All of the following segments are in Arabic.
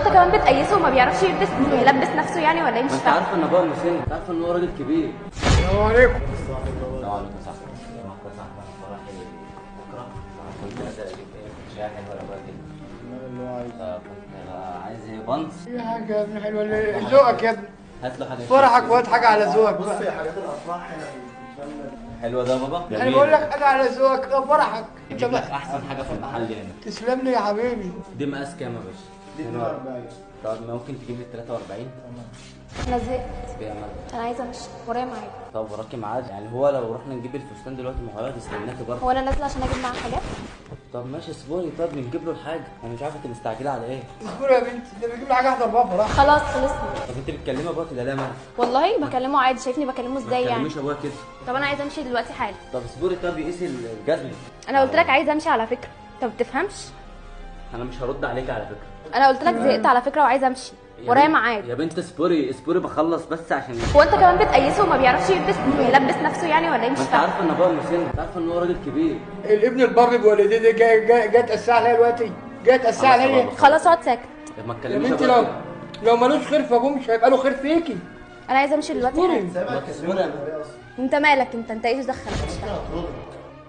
كمان بتقيسه وما بيعرفش يلبس نفسه يعني ولا ايه؟ مش ما انت فاهمه. عارفه ان ابويا مسن، انت عارفه ان هو راجل كبير. السلام عليكم. السلام عليكم يا صاحبي. فرحي بكره كنت نازل اجيب شاي حلوه لابويا كده. اللي هو عايز كنت عايز ايه بنص. في حاجه يا ابني حلوه ليه؟ ذوقك يا ابني. هات له حاجه فرحك وهات حاجه على ذوقك بص بقى. يا حاجات الافراح هنا في الفن. حلوه ده يا بابا. انا بقول لك حاجه على ذوقك، ده فرحك انت جيب لك بقى. احسن حاجه في المحل هنا. تسلم لي يا حبيبي. دي مقاس كام يا باشا؟ دي 42. طب ممكن تجيب لي 43؟ انا زهقت، بيها مال. انا عايزه امشي، ورايا ميعاد. طب وراكي ميعاد؟ يعني هو لو رحنا نجيب الفستان دلوقتي ما هو هيقعد يستناكي برضه. هو انا نازله عشان اجيب معاه حاجات؟ طب ماشي اصبري، طب نجيب له الحاجه. انا مش عارفه انت مستعجله على ايه. اصبر يا بنتي، ده بيجيب لي حاجه احضر بقى فرح. خلاص خلصنا. طب انت بتكلمي ابويا كده ليه يا مريم؟ والله بكلمه عادي، شايفني بكلمه ازاي ما يعني؟ تكلميش ابويا كده. طب انا عايزه امشي دلوقتي حالا. طب اصبري، طب يقيس الجزمه. انا قلت لك عايزه امشي على فكره، انت ما بتفهمش. انا مش هرد عليك على فكره. انا قلت لك زهقت على فكره وعايزه امشي، ورايا ميعاد. يا بنت اصبري اصبري بخلص بس عشان هو انت كمان بتقيسه وما بيعرفش يلبس نفسه يعني ولا ايه؟ مش ما انت فاهمه. عارفه ان ابويا مسن، انت عارفه ان هو راجل كبير. الابن البر بوالديه ده جاي تأسع عليا دلوقتي، جاي تأسع عليا. خلاص اقعد ساكت. طب ما يا تكلميش بنتي ابويا لو كده. مالوش خير في ابوه مش هيبقى له خير فيكي. انا عايزه امشي دلوقتي حالا. سامعك تصبري كلمه يا بالطريقه اصلا. انت مالك؟ انت ايه اللي دخلك؟ هترد.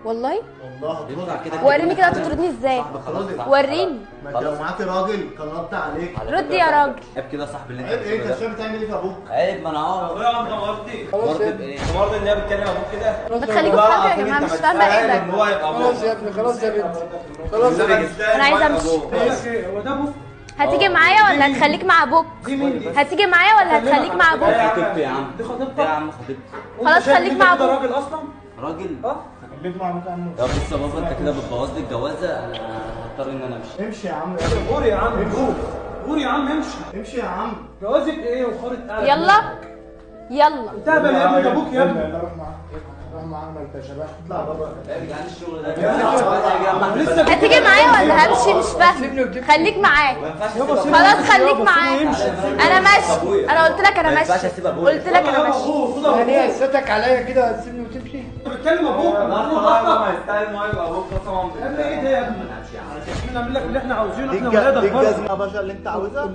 والله والله ينفع هترد. كده؟ وريني كده تطردني ازاي. صاحبي خلاص صح. وريني. ما انت لو معاكي راجل كان رد عليك. على رد فكرة يا صاحبي. راجل. عيب كده يا صاحبي اللي انت عيب ايه؟ انت بتقوله ده. شايف بتعمل ايه في ابوك؟ عيب، ما انا عارف. يا عم مرضي خلاص مرضي يا ابني، بايه؟ مرضي ان هي بتكلم ابوك كده. ما تخليكوا في حالكم يا جماعه، مش فاهمه ايه ده. ان هو يبقى ابوك. خلاص يا ابني، خلاص يا بنتي، خلاص يا بنتي. انا عايزه امشي. هو ده ابوك؟ هتيجي معايا ولا هتخليك مع ابوك؟ دي مين دي؟ هتيجي معايا ولا هتخليك مع ابوك؟ خطيبتي يا عم. دي خطيبتك؟ يا عم خطيبتي. خلاص خليك مع ده ابوك. راجل اصلا؟ راجل؟ اه البيت مع ابوك عنه. يا بص يا بابا، انت كده بتبوظ لي الجوازه، انا هضطر ان انا امشي. امشي يا عم. قول يا عم قول يا عم امشي. امشي يا عم. جوازك ايه وخارج قاعد؟ يلا يلا. تهبل يا ابني، ده ابوك يا ابني. روح معاه، روح معانا انت يا شباب. اطلع بره. ارجع لي الشغل ده. لسه هتيجي معايا ولا همشي؟ مش فاهمه. خليك معايا. خلاص خليك معايا. انا ماشي، انا قلت لك انا ما ينفعش ماشي، اسيب ابويا. قلت لك انا ماشي. يعني ايه قصتك عليا كده هتسيبني وتمشي؟ انت بتكلم ابوك. ما يستاهل ما يبقى ابوك قسما يا ابني ايه ده يا ابني؟ احنا نعمل لك اللي احنا عاوزينه، دي احنا ولادك برضه. الجزمه يا باشا اللي انت عاوزها.